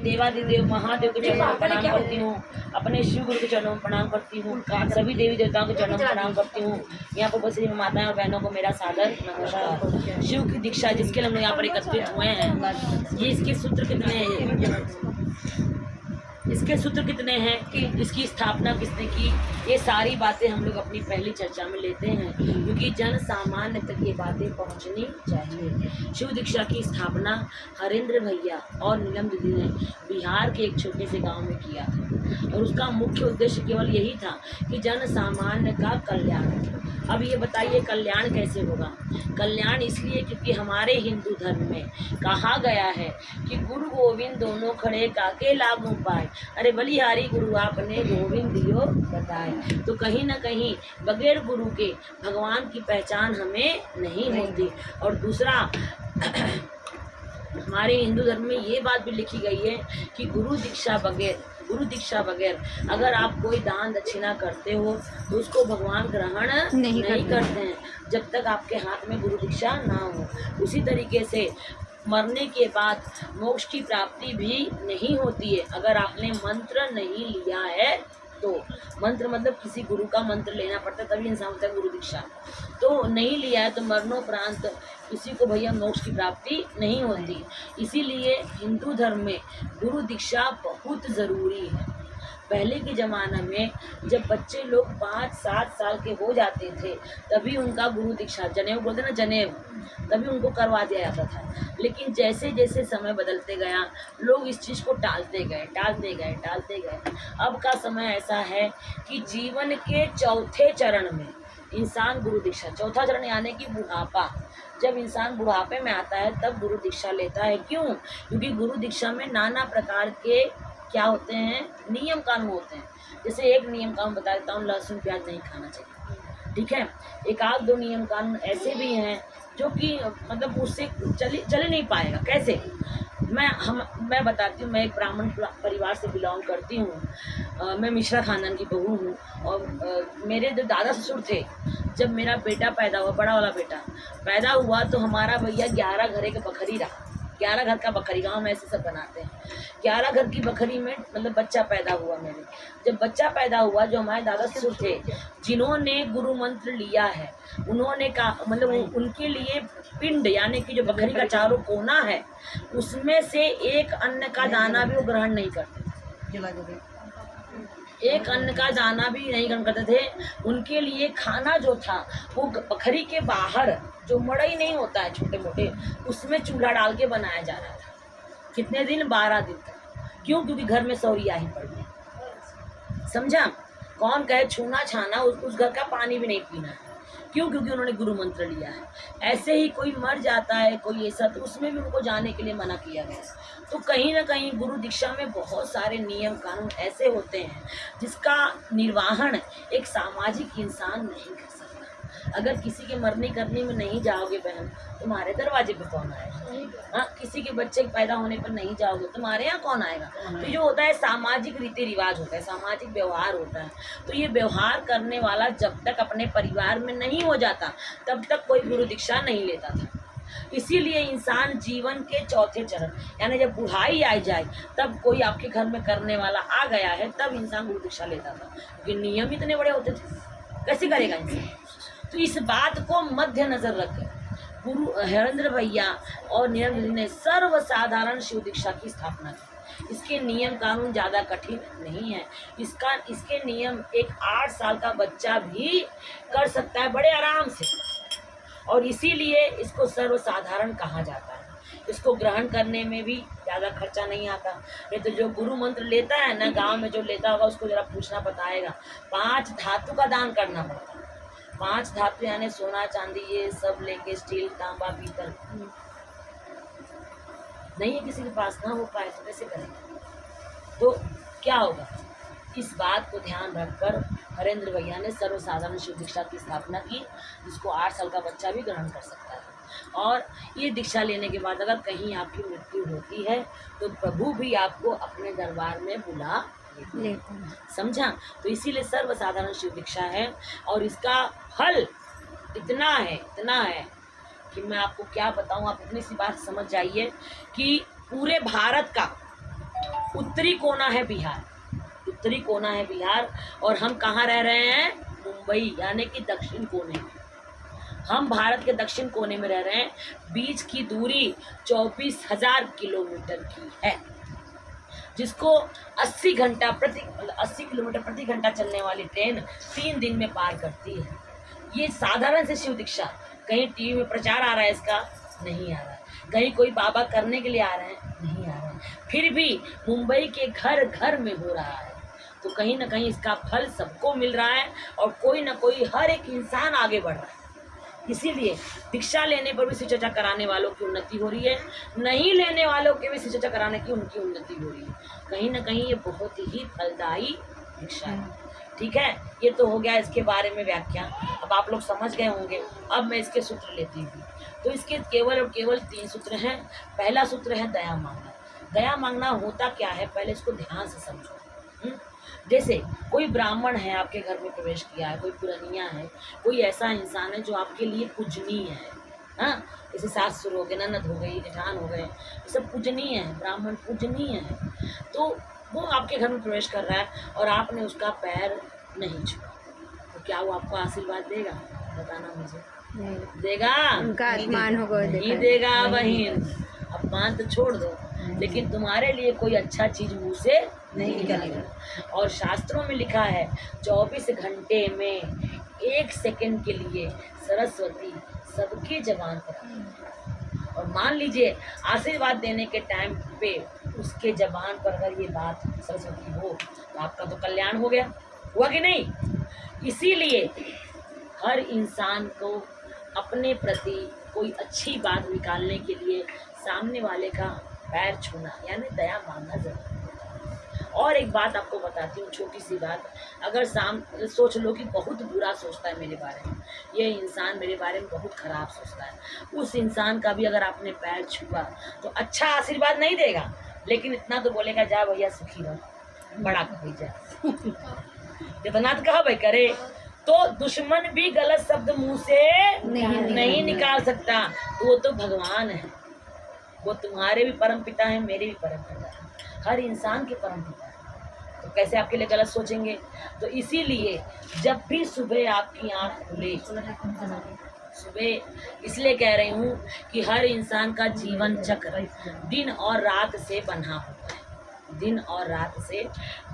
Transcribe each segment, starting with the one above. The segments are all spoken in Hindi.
देवादिदेव महादेव के चरणों में प्रणाम करती हूँ, अपने शिव गुरु के चरणों में प्रणाम करती हूँ, सभी देवी देवताओं के चरणों में प्रणाम करती हूँ। यहाँ पर बसी माताएं और बहनों को मेरा सादर नमस्कार। शिव की दीक्षा जिसके लिए हम लोग यहाँ पर एकत्रित हुए हैं, ये इसके सूत्र कितने हैं, इसके सूत्र कितने हैं, इसकी स्थापना किसने की, ये सारी बातें हम लोग अपनी पहली चर्चा में लेते हैं, क्योंकि जन सामान्य तक ये बातें पहुंचनी चाहिए। शिव दीक्षा की स्थापना हरेंद्र भैया और नीलम दीदी ने बिहार के एक छोटे से गांव में किया था, और उसका मुख्य उद्देश्य केवल यही था कि जन सामान्य का कल्याण। अब ये बताइए कल्याण कैसे होगा? कल्याण इसलिए क्योंकि हमारे हिंदू धर्म में कहा गया है कि गुरु गोविंद दोनों खड़े काके लागू पाए, अरे बलिहारी गुरु आपने गोविंद दियो बताए। तो कहीं ना कहीं बगैर गुरु के भगवान की पहचान हमें नहीं होती। और दूसरा हमारे हिंदू धर्म में ये बात भी लिखी गई है कि गुरु दीक्षा बगैर अगर आप कोई दान दक्षिणा करते हो तो उसको भगवान ग्रहण नहीं करते हैं, जब तक आपके हाथ में गुरु दीक्षा ना हो। उसी तरीके से मरने के बाद मोक्ष की प्राप्ति भी नहीं होती है अगर आपने मंत्र नहीं लिया है तो। मंत्र मतलब किसी गुरु का मंत्र लेना पड़ता है तभी इंसान होता है गुरु दीक्षा। तो नहीं लिया है तो मरणोपरांत किसी को भैया मोक्ष की प्राप्ति नहीं होती। इसीलिए हिंदू धर्म में गुरु दीक्षा बहुत ज़रूरी है। पहले के ज़माना में जब बच्चे लोग 5-7 साल के हो जाते थे तभी उनका गुरु दीक्षा, जनेऊ बोलते ना, जनेऊ, तभी उनको करवा दिया जाता था। लेकिन जैसे जैसे समय बदलते गया लोग इस चीज़ को टालते गए। अब का समय ऐसा है कि जीवन के चौथे चरण में इंसान गुरु दीक्षा, चौथा चरण यानी कि बुढ़ापा, जब इंसान बुढ़ापे में आता है तब गुरु दीक्षा लेता है। क्यों? क्योंकि गुरु दीक्षा में नाना प्रकार के क्या होते हैं, नियम कानून होते हैं। जैसे एक नियम कानून बता देता हूँ, लहसुन प्याज नहीं खाना चाहिए, ठीक है। एक आध दो नियम कानून ऐसे भी हैं जो कि मतलब उससे चल नहीं पाएगा। कैसे? मैं बताती हूँ। मैं एक ब्राह्मण परिवार से बिलोंग करती हूँ। मैं मिश्रा खानदान की बहू हूँ। और मेरे जो दादा ससुर थे, जब मेरा बेटा पैदा हुआ, बड़ा वाला बेटा पैदा हुआ, तो हमारा भैया 11 घरे का बकरी रहा। 11 घर का बकरी, गाँव में ऐसे सब बनाते हैं। 11 घर की बकरी में मतलब बच्चा पैदा हुआ। मेरे जब बच्चा पैदा हुआ, जो हमारे दादा ससुर थे जिन्होंने गुरु मंत्र लिया है, उन्होंने कहा मतलब उनके लिए पिंड यानी कि जो बकरी का चारों कोना है उसमें से एक अन्न का दाना भी वो ग्रहण नहीं करते। एक अन्न का दाना भी नहीं ग्रहण करते थे। उनके लिए खाना जो था वो बकरी के बाहर जो मड़ई नहीं होता है छोटे मोटे, उसमें चूल्हा डाल के बनाया जा रहा था। कितने दिन? 12 दिन तक। क्यों? क्योंकि घर में सौरिया ही पड़ गई। समझा? कौन कहे छूना छाना, उस घर का पानी भी नहीं पीना है। क्यों? क्योंकि उन्होंने गुरु मंत्र लिया है। ऐसे ही कोई मर जाता है कोई ऐसा, तो उसमें भी उनको जाने के लिए मना किया गया। तो कहीं ना कहीं गुरु दीक्षा में बहुत सारे नियम कानून ऐसे होते हैं जिसका निर्वहन एक सामाजिक इंसान नहीं कर सकता। अगर किसी के मरने करने में नहीं जाओगे बहन, तुम्हारे दरवाजे पे कौन आएगा? हाँ, किसी के बच्चे पैदा होने पर नहीं जाओगे, तुम्हारे यहाँ कौन आएगा? तो जो होता है सामाजिक रीति रिवाज होता है, सामाजिक व्यवहार होता है। तो ये व्यवहार करने वाला जब तक अपने परिवार में नहीं हो जाता तब तक कोई गुरु दीक्षा नहीं लेता था। इसीलिए इंसान जीवन के चौथे चरण यानी जब बुढ़ाई आ जाए तब कोई आपके घर में करने वाला आ गया है तब इंसान गुरु दीक्षा लेता था, क्योंकि नियम इतने बड़े होते थे, कैसे करेगा इंसान? तो इस बात को मध्य नजर रखकर गुरु हरेंद्र भैया और नीलम दीदी ने सर्वसाधारण शिव दीक्षा की स्थापना की। इसके नियम कानून ज़्यादा कठिन नहीं है। इसके नियम एक 8 साल का बच्चा भी कर सकता है बड़े आराम से, और इसीलिए इसको सर्वसाधारण कहा जाता है। इसको ग्रहण करने में भी ज़्यादा खर्चा नहीं आता। ये तो जो गुरु मंत्र लेता है ना, गांव में जो लेता होगा उसको ज़रा पूछना बताएगा। 5 धातु का दान करना पड़ता है। 5 धातु यानी सोना चांदी ये सब लेके, स्टील तांबा पीतल नहीं है किसी के पास, ना हो पाए तो कैसे करेंगे? तो क्या होगा? इस बात को ध्यान रखकर हरेंद्र भैया ने सर्वसाधारण शिव दीक्षा की स्थापना की, जिसको 8 साल का बच्चा भी ग्रहण कर सकता है। और ये दीक्षा लेने के बाद अगर कहीं आपकी मृत्यु होती है तो प्रभु भी आपको अपने दरबार में बुला लेते हैं। समझा? तो इसीलिए सर्वसाधारण शिव दीक्षा है। और इसका फल इतना है कि मैं आपको क्या बताऊं। आप इतनी सी बात समझ जाइए कि पूरे भारत का उत्तरी कोना है बिहार, उत्तरी कोना है बिहार, और हम कहाँ रह रहे हैं? मुंबई, यानी कि दक्षिण कोने में। हम भारत के दक्षिण कोने में रह रहे हैं। बीच की दूरी 24,000 किलोमीटर की है, जिसको 80 किलोमीटर प्रति घंटा चलने वाली ट्रेन 3 दिन में पार करती है। ये साधारण से शिव दीक्षा, कहीं टीवी में प्रचार आ रहा है इसका? नहीं आ रहा है। कहीं कोई बाबा करने के लिए आ रहे हैं? नहीं आ रहे हैं। फिर भी मुंबई के घर घर में हो रहा है, तो कहीं ना कहीं इसका फल सबको मिल रहा है, और कोई ना कोई, हर एक इंसान आगे बढ़ रहा है। इसीलिए दीक्षा लेने पर भी शिव चर्चा कराने वालों की उन्नति हो रही है, नहीं लेने वालों के भी शिव चर्चा कराने की उनकी उन्नति हो रही है। कहीं ना कहीं ये बहुत ही फलदायी दीक्षा है। ठीक है, ये तो हो गया इसके बारे में व्याख्या। अब आप लोग समझ गए होंगे। अब मैं इसके सूत्र लेती हूँ। तो इसके केवल और केवल 3 सूत्र हैं। पहला सूत्र है दया मांगना। दया मांगना होता क्या है, पहले इसको ध्यान से समझो। जैसे कोई ब्राह्मण है, आपके घर में प्रवेश किया है, कोई पुरनिया है, कोई ऐसा इंसान है जो आपके लिए पूजनीय है। हाँ, जैसे सास हो गए, ननद हो गई, जेठान हो गए, ये सब पूजनीय है, ब्राह्मण पूजनीय है। तो वो आपके घर में प्रवेश कर रहा है और आपने उसका पैर नहीं छुआ, तो क्या वो आपको आशीर्वाद देगा? बताना मुझे। देगा? उनका अपमान होगा। नहीं देगा बहन, अपमान तो छोड़ दो, लेकिन तुम्हारे लिए कोई अच्छा चीज मुंह से नहीं निकलेगा। और शास्त्रों में लिखा है 24 घंटे में 1 सेकंड के लिए सरस्वती सबकी जबान पर। और मान लीजिए आशीर्वाद देने के टाइम पे उसके जबान पर अगर ये बात सरस्वती हो, तो आपका तो कल्याण हो गया। हुआ कि नहीं? इसीलिए हर इंसान को अपने प्रति कोई अच्छी बात निकालने के लिए सामने वाले का पैर छूना, यानी दया मांगना जरूरी है। और एक बात आपको बताती हूँ, छोटी सी बात। अगर सोच लो कि बहुत बुरा सोचता है मेरे बारे में, ये इंसान मेरे बारे में बहुत खराब सोचता है, उस इंसान का भी अगर आपने पैर छुआ तो अच्छा आशीर्वाद नहीं देगा, लेकिन इतना तो बोलेगा, जा भैया सुखी रहो, बड़ा कही जा। इतना तो कहा भाई करे। तो दुश्मन भी गलत शब्द मुंह से नहीं निकाल सकता। तो वो तो भगवान है, वो तुम्हारे भी परम पिता है, मेरे भी परम पिता है, हर इंसान के परम पिता है। तो कैसे आपके लिए गलत सोचेंगे? तो इसीलिए जब भी सुबह आपकी आँख खुले, सुबह इसलिए कह रही हूँ कि हर इंसान का जीवन चक्र दिन और रात से बना होता है, दिन और रात से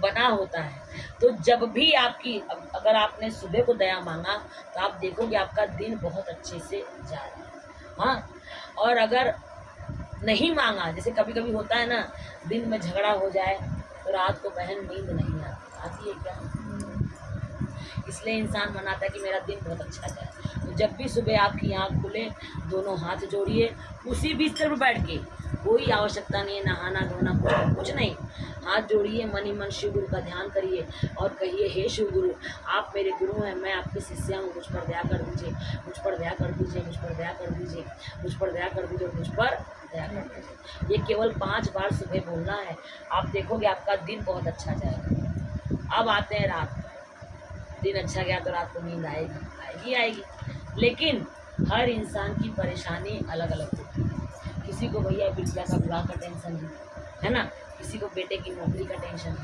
बना होता है। तो जब भी आपकी, अगर आपने सुबह को दया मांगा तो आप देखोगे आपका दिन बहुत अच्छे से जा रहा है। हाँ, और अगर नहीं मांगा, जैसे कभी कभी होता है ना, दिन में झगड़ा हो जाए तो रात को बहन नींद नहीं आती है क्या? इसलिए इंसान मनाता है कि मेरा दिन बहुत अच्छा जाए। तो जब भी सुबह आपकी आँख खुले, दोनों हाथ जोड़िए, उसी बिस्तर पर बैठ के, कोई आवश्यकता नहीं है नहाना धोना, कुछ नहीं, हाथ जोड़िए, मन ही मन शिव गुरु का ध्यान करिए और कहिए, हे शिव गुरु, आप मेरे गुरु हैं, मैं आपकी शिष्या हूँ, मुझ पर दया कर दीजिए, मुझ पर दया कर दीजिए, मुझ पर दया कर दीजिए, मुझ पर दया कर दीजिए, मुझ पर दया कर दीजिए। ये केवल 5 बार सुबह बोलना है, आप देखोगे आपका दिन बहुत अच्छा जाएगा। अब आते हैं रात। दिन अच्छा गया तो रात को नींद आएगी, लेकिन हर इंसान की परेशानी अलग अलग होती है। किसी को भैया बिटिया का विवाह का टेंशन है ना, किसी को बेटे की नौकरी का टेंशन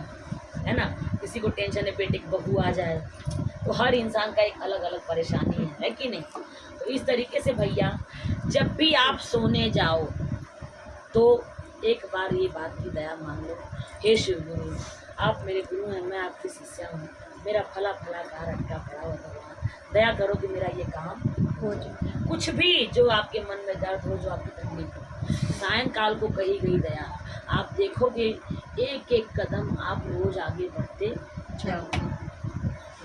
है ना, किसी को टेंशन है बेटे की बहू आ जाए। तो हर इंसान का एक अलग अलग परेशानी है कि नहीं? तो इस तरीके से भैया जब भी आप सोने जाओ तो एक बार ये बात की दया मांग लो, हे शिव गुरु, आप मेरे गुरु हैं, मैं आपकी शिष्या हूँ, मेरा फला कार अटका पड़ा हुआ भगवान, दया करो कि मेरा ये काम हो जाए। कुछ भी जो आपके मन में दर्द हो, जो आपकी तकलीफ हो, सायंकाल को कही गई दया, आप देखोगे एक एक कदम आप रोज आगे बढ़ते जाओगे।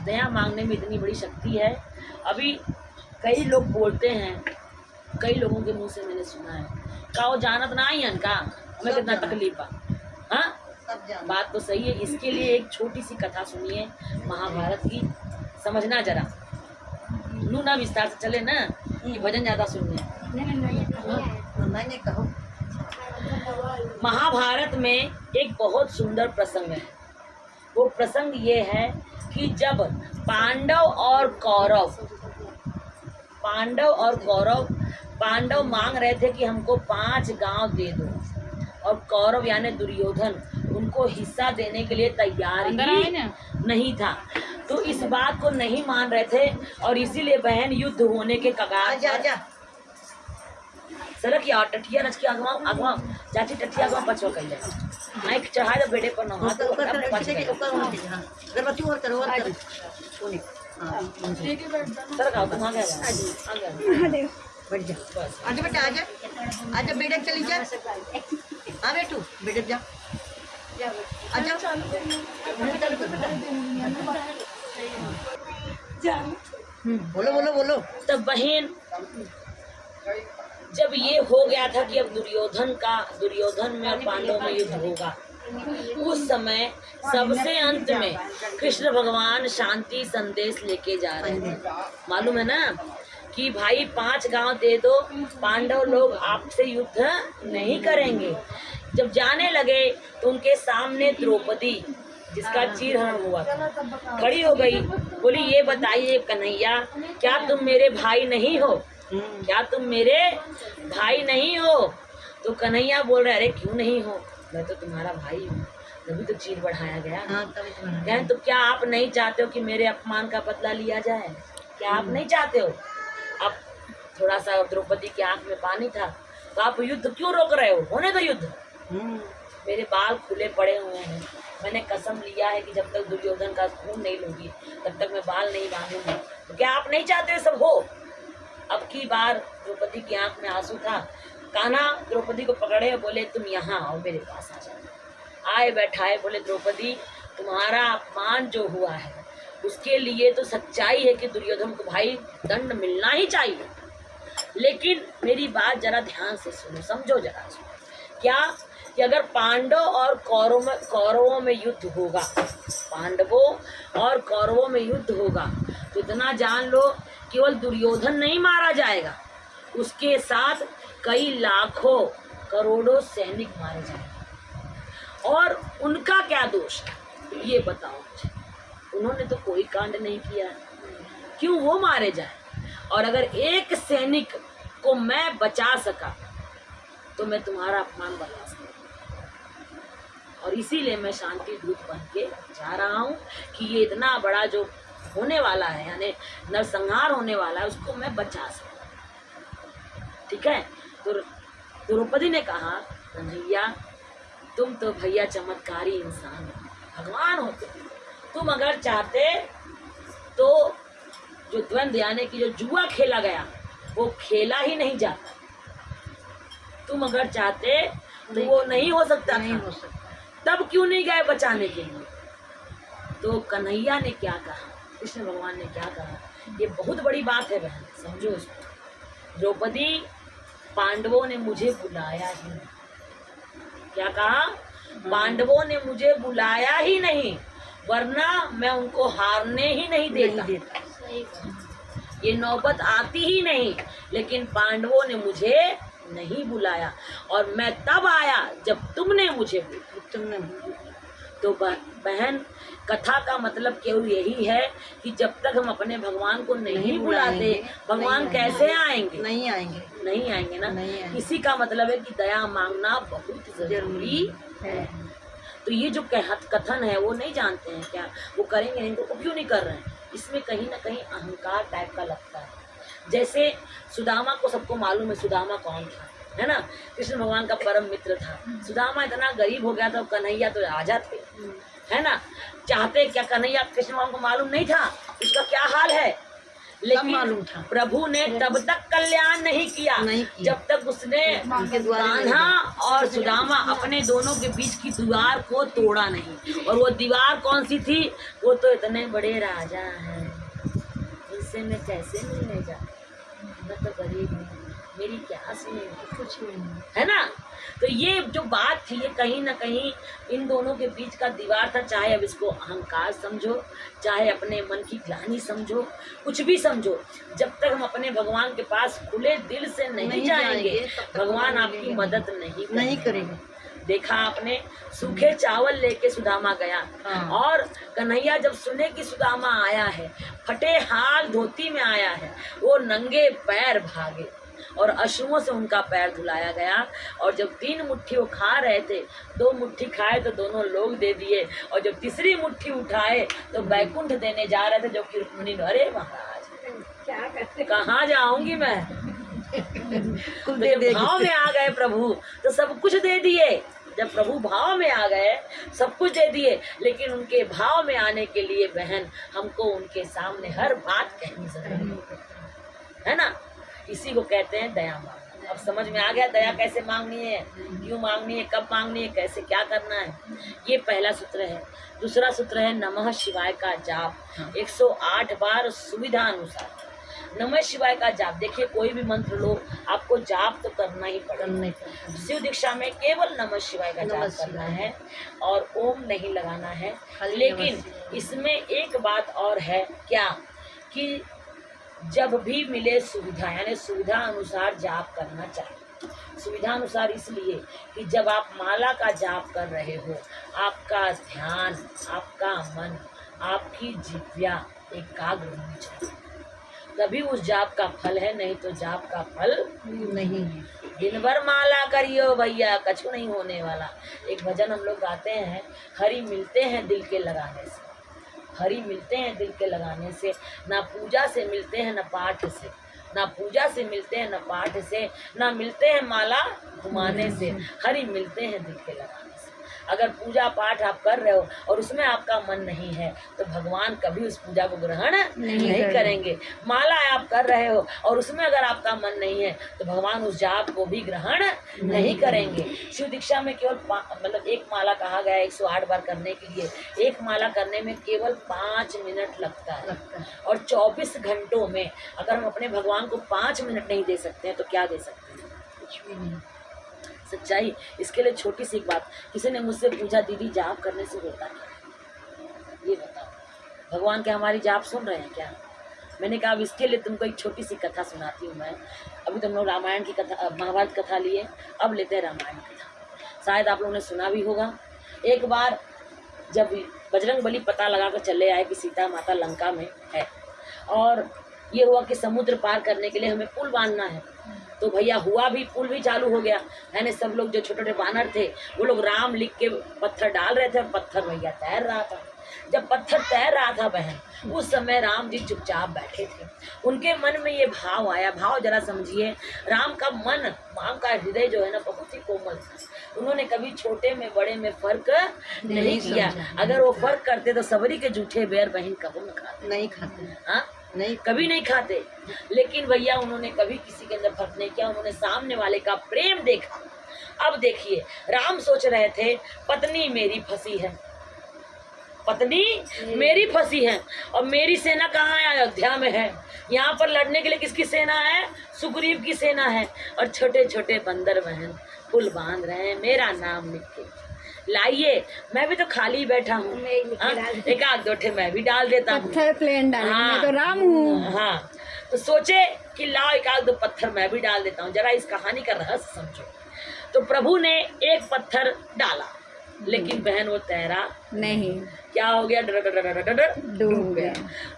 दया मांगने में इतनी बड़ी शक्ति है। अभी कई लोग बोलते हैं, कई लोगों के मुंह से मैंने सुना है, का वो जानत ना ही का हमें कितना तकलीफ है। हाँ, बात तो सही है। इसके लिए एक छोटी सी कथा सुनिए महाभारत की, समझना जरा, लू ना विस्तार से चले ना कि भजन ज्यादा सुनने। मैंने कहो, महाभारत में एक बहुत सुंदर प्रसंग है। वो प्रसंग ये है कि जब पांडव मांग रहे थे कि हमको 5 गांव दे दो, और कौरव यानी दुर्योधन उनको हिस्सा देने के लिए तैयार ही नहीं था। तो इस बात को नहीं मान रहे थे और इसीलिए बहन युद्ध होने के कगार पर सरक या टठिया नच के अगवा चाची टठिया अगवा पछवा कह जाए माइक चढ़ा दे बेटे पर ना हाथ ऊपर पछ गए अगरबत्ती और करो और कर सरक आओ तुम आ गए बैठ जा आजा बेटा आजा बेटा चली जा आ बेटू बेटे जा आजा बोलो बोलो बोलो। तब बहन जब ये हो गया था कि अब दुर्योधन में और पांडवों में युद्ध होगा, उस समय सबसे अंत में कृष्ण भगवान शांति संदेश लेके जा रहे थे। मालूम है ना कि भाई 5 गांव दे दो, पांडव लोग आपसे युद्ध नहीं करेंगे। जब जाने लगे तो उनके सामने द्रौपदी जिसका चीरहरण हुआ था खड़ी हो गई, बोली ये बताइए कन्हैया, क्या तुम मेरे भाई नहीं हो? क्या तुम मेरे भाई नहीं हो? तो कन्हैया बोल रहे अरे क्यों नहीं हो, मैं तो तुम्हारा भाई हूँ, तभी तो चीर बढ़ाया गया। कहन तो क्या आप नहीं चाहते हो कि मेरे अपमान का बदला लिया जाए? क्या आप नहीं चाहते हो? अब थोड़ा सा द्रौपदी की आंख में पानी था, तो आप युद्ध क्यों रोक रहे हो? होने दो युद्ध। मेरे बाल खुले पड़े हुए हैं, मैंने कसम लिया है कि जब तक दुर्योधन का खून नहीं लूंगी तब तक मैं बाल नहीं बांधूंगी। तो क्या आप नहीं चाहते सब हो? अब की बार द्रौपदी की आंख में आंसू था। कान्हा द्रौपदी को पकड़े बोले तुम यहाँ आओ, मेरे पास आ जाओ। आए बैठाए, बोले द्रौपदी तुम्हारा अपमान जो हुआ है उसके लिए तो सच्चाई है कि दुर्योधन को भाई दंड मिलना ही चाहिए, लेकिन मेरी बात जरा ध्यान से सुनो, समझो जरा। क्या कि अगर पांडव और कौरवों में युद्ध होगा, पांडवों और कौरवों में युद्ध होगा तो इतना जान लो केवल दुर्योधन नहीं मारा जाएगा, उसके साथ कई लाखों करोड़ों सैनिक मारे जाएंगे। और उनका क्या दोष है ये बताओ मुझे? उन्होंने तो कोई कांड नहीं किया, क्यों वो मारे जाए? और अगर एक सैनिक को मैं बचा सका तो मैं तुम्हारा अपमान बता सकता। और इसीलिए मैं शांति दूत बन के जा रहा हूँ कि ये इतना बड़ा जो होने वाला है, यानी नरसंहार होने वाला है, उसको मैं बचा सकूं। ठीक है? तो द्रौपदी ने कहा कन्हैया तुम तो भैया चमत्कारी इंसान हो, भगवान हो तुम अगर चाहते तो जो द्वंद्व यानी कि जो जुआ खेला गया वो खेला ही नहीं जाता। तुम अगर चाहते तो वो नहीं हो सकता, नहीं हो सकता। तब क्यों नहीं गए बचाने के लिए? तो कन्हैया ने क्या कहा, कृष्ण भगवान ने क्या कहा, ये बहुत बड़ी बात है बहन, समझो इसको। द्रौपदी पांडवों ने मुझे बुलाया ही नहीं। क्या कहा? पांडवों ने मुझे बुलाया ही नहीं, वरना मैं उनको हारने ही नहीं देता। ये नौबत आती ही नहीं, लेकिन पांडवों ने मुझे नहीं बुलाया और मैं तब आया जब तुमने मुझे बुलाया। तो बहन कथा का केवल केवल यही है कि जब तक हम अपने भगवान को नहीं बुलाते भगवान कैसे आएंगे? नहीं आएंगे ना। इसी का मतलब है कि दया मांगना बहुत जरूरी है। तो ये जो कथन है वो नहीं जानते हैं क्या? वो करेंगे नहीं तो वो क्यों नहीं कर रहे हैं? इसमें कहीं ना कहीं अहंकार टाइप का लगता है। जैसे सुदामा को सबको मालूम है सुदामा कौन था, है ना? कृष्ण भगवान का परम मित्र था। सुदामा इतना गरीब हो गया था, कन्हैया तो राजा थे, है ना? चाहते क्या कन्हैया कृष्ण भगवान को मालूम नहीं था उसका क्या हाल है, लेकिन मालूम था। प्रभु ने तब तक कल्याण नहीं किया जब तक उसने कान्हा और सुदामा अपने दोनों के बीच की दीवार को तोड़ा नहीं। और वो दीवार कौन सी थी? वो तो इतने बड़े राजा हैं, उनसे मैं कैसे मिलने जाऊं? मैं तो गरीब हूँ, मेरी क्या सुनेगी? कुछ नहीं, है ना? तो ये जो बात थी ये कहीं ना कहीं इन दोनों के बीच का दीवार था। चाहे अब इसको अहंकार समझो, चाहे अपने मन की ग्लानि समझो, कुछ भी समझो, जब तक हम अपने भगवान के पास खुले दिल से नहीं जाएंगे भगवान आपकी मदद नहीं करेंगे। देखा आपने, सूखे चावल लेके सुदामा गया और कन्हैया जब सुने कि सुदामा आया है, फटे हाल धोती में आया है, वो नंगे पैर भागे और अश्रुओं से उनका पैर धुलाया गया। और जब 3 मुट्ठी वो खा रहे थे, 2 मुट्ठी खाए तो दोनों लोग दे दिए, और जब तीसरी मुट्ठी उठाए तो बैकुंठ देने जा रहे थे, जबकि रुक्मिणी ने, अरे महाराज क्या करते, कहाँ जाऊंगी मैं। तो जब भाव में आ गए प्रभु तो सब कुछ दे दिए। जब प्रभु भाव में आ गए सब कुछ दे दिए, लेकिन उनके भाव में आने के लिए बहन हमको उनके सामने हर बात कहनी जरूरी है ना। इसी को कहते हैं दया मांगना। अब समझ में आ गया दया कैसे मांगनी है, क्यों मांगनी है, कब मांगनी है, कैसे क्या करना है। ये पहला सूत्र है। दूसरा सूत्र है नमः शिवाय का जाप 108 बार सुविधा अनुसार। नमः शिवाय का जाप, देखिए कोई भी मंत्र लो आपको जाप तो करना ही पड़ेगा। शिव दीक्षा में केवल नमः शिवाय का जाप करना है और ओम नहीं लगाना है। लेकिन इसमें एक बात और है क्या, कि जब भी मिले सुविधा, यानी सुविधा अनुसार जाप करना चाहिए। सुविधा अनुसार इसलिए कि जब आप माला का जाप कर रहे हो, आपका ध्यान, आपका मन, आपकी जिह्वा एकाग्र होनी चाहिए, तभी उस जाप का फल है, नहीं तो जाप का फल नहीं है। दिन भर माला करियो भैया, कछु नहीं होने वाला। एक भजन हम लोग गाते हैं, हरि मिलते हैं दिल के लगाने से, हरि मिलते हैं दिल के लगाने से, ना पूजा से मिलते हैं न पाठ से, ना पूजा से मिलते हैं न पाठ से, ना मिलते हैं माला घुमाने से, हरि मिलते हैं दिल के लगाने से। अगर पूजा पाठ आप कर रहे हो और उसमें आपका मन नहीं है तो भगवान कभी उस पूजा को ग्रहण नहीं करेंगे। माला आप कर रहे हो और उसमें अगर आपका मन नहीं है तो भगवान उस जाप को भी ग्रहण नहीं करेंगे। शिव दीक्षा में केवल मतलब एक माला कहा गया है 108 बार करने के लिए। एक माला करने में केवल 5 मिनट लगता है और 24 घंटों में अगर हम अपने भगवान को 5 मिनट नहीं दे सकते हैं तो क्या दे सकते हैं, कुछ भी नहीं। सच्चाई। इसके लिए छोटी सी एक बात, किसी ने मुझसे पूछा दीदी जाप करने से होता क्या, ये बताओ, भगवान के हमारी जाप सुन रहे हैं क्या। मैंने कहा अब इसके लिए तुमको एक छोटी सी कथा सुनाती हूँ मैं। अभी तुम लोग रामायण की कथा, महाभारत कथा लिए, अब लेते हैं रामायण कथा। शायद आप लोगों ने सुना भी होगा। एक बार जब बजरंग बली पता लगा कर चले आए कि सीता माता लंका में है और ये हुआ कि समुद्र पार करने के लिए हमें पुल बांधना है, तो भैया हुआ भी, पुल भी चालू हो गया। यानी सब लोग जो छोटे छोटे बानर थे वो लोग राम लिख के पत्थर डाल रहे थे और पत्थर भैया तैर रहा था। जब पत्थर तैर रहा था बहन, उस समय राम जी चुपचाप बैठे थे। उनके मन में ये भाव आया, भाव जरा समझिए। राम का मन, राम का हृदय जो है ना बहुत ही कोमल था। उन्होंने कभी छोटे में बड़े में फर्क नहीं किया। अगर वो फर्क करते तो सबरी के जूठे बेर बहन कबू न खाते, नहीं खाते, हाँ नहीं, कभी नहीं खाते। लेकिन भैया उन्होंने कभी किसी के अंदर फर्क नहीं किया, उन्होंने सामने वाले का प्रेम देखा। अब देखिए राम सोच रहे थे पत्नी मेरी फंसी है, पत्नी मेरी फंसी है और मेरी सेना कहाँ है, अयोध्या में है। यहाँ पर लड़ने के लिए किसकी सेना है, सुग्रीव की सेना है। और छोटे छोटे बंदर बहन पुल बांध रहे हैं, मेरा नाम लिख के लाइए। मैं भी तो खाली बैठा हूँ, एक आध दो ठे मैं भी डाल देता हूँ, पत्थर प्लेन डाल, मैं तो राम हूँ। हाँ, तो सोचे कि लाओ एक आध दो पत्थर मैं भी डाल देता हूँ, जरा इस कहानी का रहस्य समझो। तो प्रभु ने एक पत्थर डाला लेकिन बहन वो तैरा नहीं, क्या हो गया, डूब गया।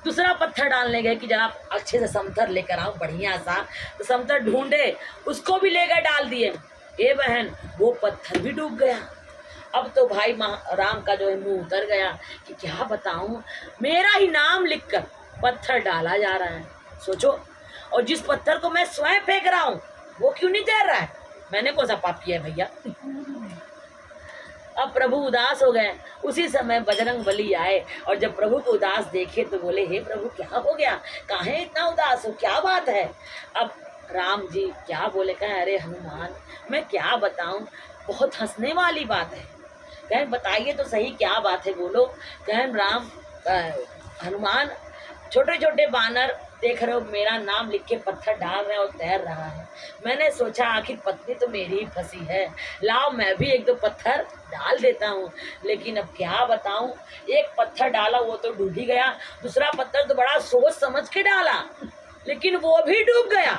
दूसरा पत्थर डालने गए कि जरा अच्छे से समथर लेकर आओ बढ़िया सा, तो समथर ढूंढे, उसको भी लेकर डाल दिए। ए बहन वो पत्थर भी डूब गया। अब तो भाई राम का जो है मुंह उतर गया कि क्या बताऊं, मेरा ही नाम लिखकर पत्थर डाला जा रहा है, सोचो। और जिस पत्थर को मैं स्वयं फेंक रहा हूँ वो क्यों नहीं तैर रहा है, मैंने कौन सा पाप किया है भैया। अब प्रभु उदास हो गए। उसी समय बजरंग बली आए और जब प्रभु को उदास देखे तो बोले हे प्रभु क्या हो गया, काहे इतना उदास हो, क्या बात है। अब राम जी क्या बोले, कहे अरे हनुमान मैं क्या बताऊं, बहुत हंसने वाली बात है। कहें बताइए तो सही क्या बात है, बोलो। कहें राम हनुमान छोटे छोटे बानर देख रहे हो मेरा नाम लिख के पत्थर डाल रहे हैं और तैर रहा है। मैंने सोचा आखिर पत्नी तो मेरी ही फंसी है, लाओ मैं भी एक दो पत्थर डाल देता हूँ। लेकिन अब क्या बताऊँ, एक पत्थर डाला वो तो डूब ही गया, दूसरा पत्थर तो बड़ा सोच समझ के डाला लेकिन वो भी डूब गया।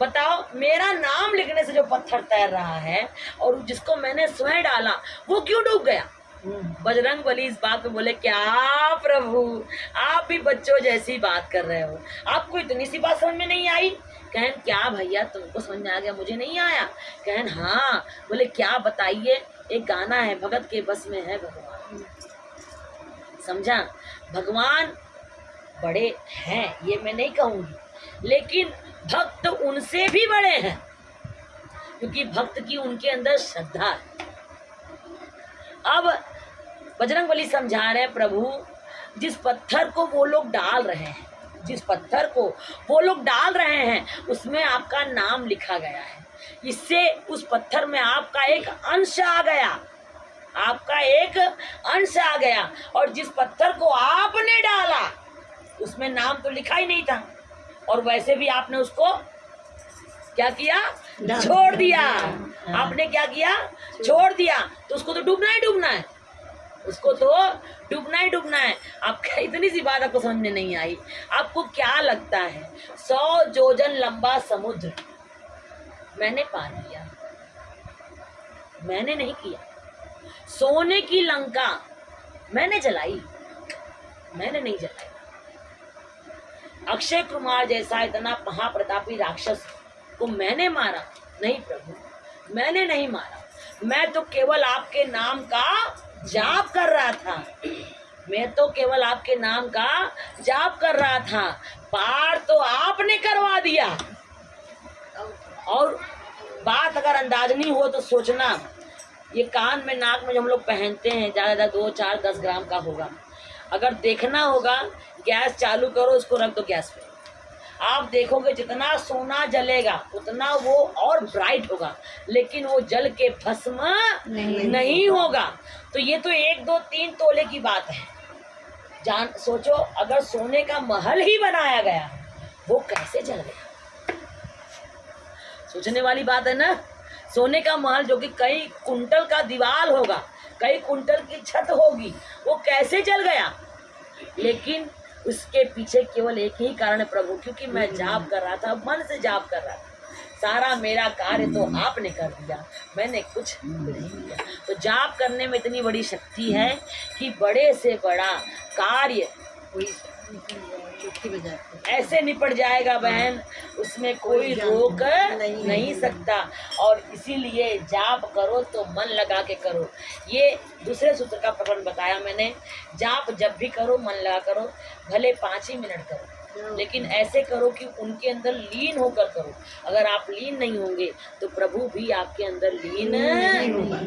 बताओ, मेरा नाम लिखने से जो पत्थर तैर रहा है और जिसको मैंने स्वयं डाला वो क्यों डूब गया। बजरंग बली इस बात में बोले, क्या प्रभु आप भी बच्चों जैसी बात कर रहे हो, आपको इतनी सी बात समझ में नहीं आई? कहन क्या भैया तुमको समझ में आ गया, मुझे नहीं आया? कहन हाँ। बोले क्या बताइए? एक गाना है, भगत के बस में है भगवान। समझा? भगवान बड़े हैं ये मैं नहीं कहूंगी, लेकिन भक्त उनसे भी बड़े हैं, क्योंकि भक्त की उनके अंदर श्रद्धा है। अब बजरंग बली समझा रहे हैं, प्रभु जिस पत्थर को वो लोग डाल रहे हैं, जिस पत्थर को वो लोग डाल रहे हैं उसमें आपका नाम लिखा गया है, इससे उस पत्थर में आपका एक अंश आ गया, आपका एक अंश आ गया। और जिस पत्थर को आपने डाला उसमें नाम तो लिखा ही नहीं था, और वैसे भी आपने उसको क्या किया? छोड़ दिया। आपने क्या किया? छोड़ दिया। तो उसको तो डूबना ही डूबना है, उसको तो डूबना ही डूबना है। आपका इतनी सी बात आपको समझ में नहीं आई? आपको क्या लगता है 100 जोजन लंबा समुद्र मैंने पार किया? मैंने नहीं किया। सोने की लंका मैंने जलाई? मैंने नहीं जलाई। अक्षय कुमार जैसा इतना महाप्रतापी राक्षस को मैंने मारा? नहीं प्रभु, मैंने नहीं मारा। मैं तो केवल आपके नाम का जाप कर रहा था, मैं तो केवल आपके नाम का जाप कर रहा था। पार तो आपने करवा दिया। और बात अगर अंदाजनी हो तो सोचना, ये कान में नाक में जो हम लोग पहनते हैं ज़्यादा 2, 4, 10 ग्राम का होगा। अगर देखना होगा, गैस चालू करो, उसको रख दो गैस पे, आप देखोगे जितना सोना जलेगा उतना वो और ब्राइट होगा, लेकिन वो जल के भस्म नहीं होगा। तो ये तो 1, 2, 3 तोले की बात है। जान सोचो, अगर सोने का महल ही बनाया गया वो कैसे जल गया? सोचने वाली बात है ना। सोने का महल जो कि कई कुंटल का दीवार होगा, कई कुंटल की छत होगी, वो कैसे जल गया? लेकिन उसके पीछे केवल एक ही कारण है प्रभु, क्योंकि मैं जाप कर रहा था, मन से जाप कर रहा था। सारा मेरा कार्य तो आपने कर दिया, मैंने कुछ नहीं किया। तो जाप करने में इतनी बड़ी शक्ति है कि बड़े से बड़ा कार्य ऐसे निपट जाएगा बहन, उसमें कोई रोक नहीं सकता। और इसीलिए जाप करो तो मन लगा के करो। ये दूसरे सूत्र का प्रकरण बताया मैंने। जाप जब भी करो मन लगा करो, भले 5 ही मिनट करो, लेकिन ऐसे करो कि उनके अंदर लीन होकर करो। अगर आप लीन नहीं होंगे तो प्रभु भी आपके अंदर लीन नहीं होगा।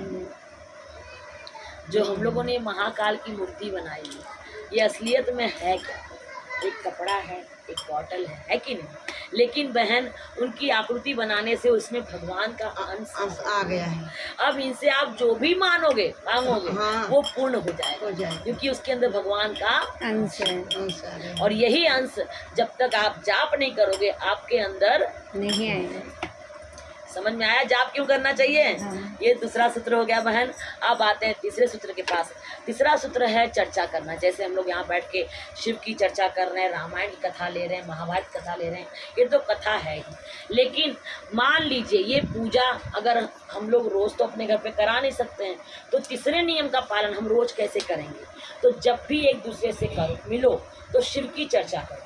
जो हम लोगों ने महाकाल की मूर्ति बनाई है, ये असलियत में है क्या? एक कपड़ा है, एक बॉटल है कि नहीं? लेकिन बहन उनकी आकृति बनाने से उसमें भगवान का अंश आ गया है। अब इनसे आप जो भी मांगोगे हाँ, वो पूर्ण हो जाएगा, क्योंकि उसके अंदर भगवान का अंश है। और यही अंश जब तक आप जाप नहीं करोगे आपके अंदर नहीं आएगा। समझ में आया जाप क्यों करना चाहिए? हाँ। ये दूसरा सूत्र हो गया बहन। अब आते हैं तीसरे सूत्र के पास। तीसरा सूत्र है चर्चा करना। जैसे हम लोग यहाँ बैठ के शिव की चर्चा कर रहे हैं, रामायण की कथा ले रहे हैं, महाभारत कथा ले रहे हैं, ये तो कथा है ही। लेकिन मान लीजिए ये पूजा अगर हम लोग रोज़ तो अपने घर पे करा नहीं सकते हैं, तो तीसरे नियम का पालन हम रोज़ कैसे करेंगे? तो जब भी एक दूसरे से करो, मिलो, तो शिव की चर्चा करो,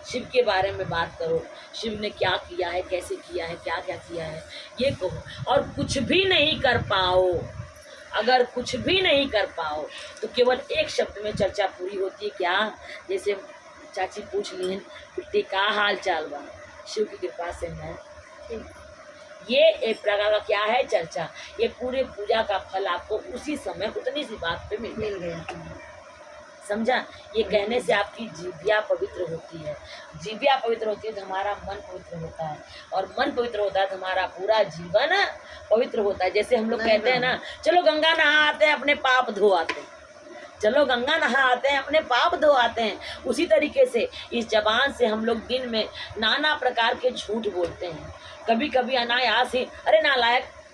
शिव के बारे में बात करो। शिव ने क्या किया है, कैसे किया है, क्या क्या किया है, ये कहो। और कुछ भी नहीं कर पाओ, अगर कुछ भी नहीं कर पाओ तो केवल एक शब्द में चर्चा पूरी होती है। क्या? जैसे चाची पूछ ली बेटी का हाल चाल बा, शिव की कृपा से मैं। ये एक प्रकार का क्या है? चर्चा। ये पूरे पूजा का फल आपको उसी समय उतनी सी बात पे मिल गया। समझा? ये कहने से आपकी जीविया पवित्र होती है। जीविया पवित्र होती है तो हमारा मन पवित्र होता है, और मन पवित्र होता है तो हमारा पूरा जीवन पवित्र होता है। जैसे हम लोग कहते हैं ना, चलो गंगा नहा आते हैं, अपने पाप धो आते हैं, चलो गंगा नहा आते हैं, अपने पाप धो आते हैं। उसी तरीके से इस जबान से हम लोग दिन में नाना प्रकार के झूठ बोलते हैं। कभी कभी अनायास ही, अरे नालायक,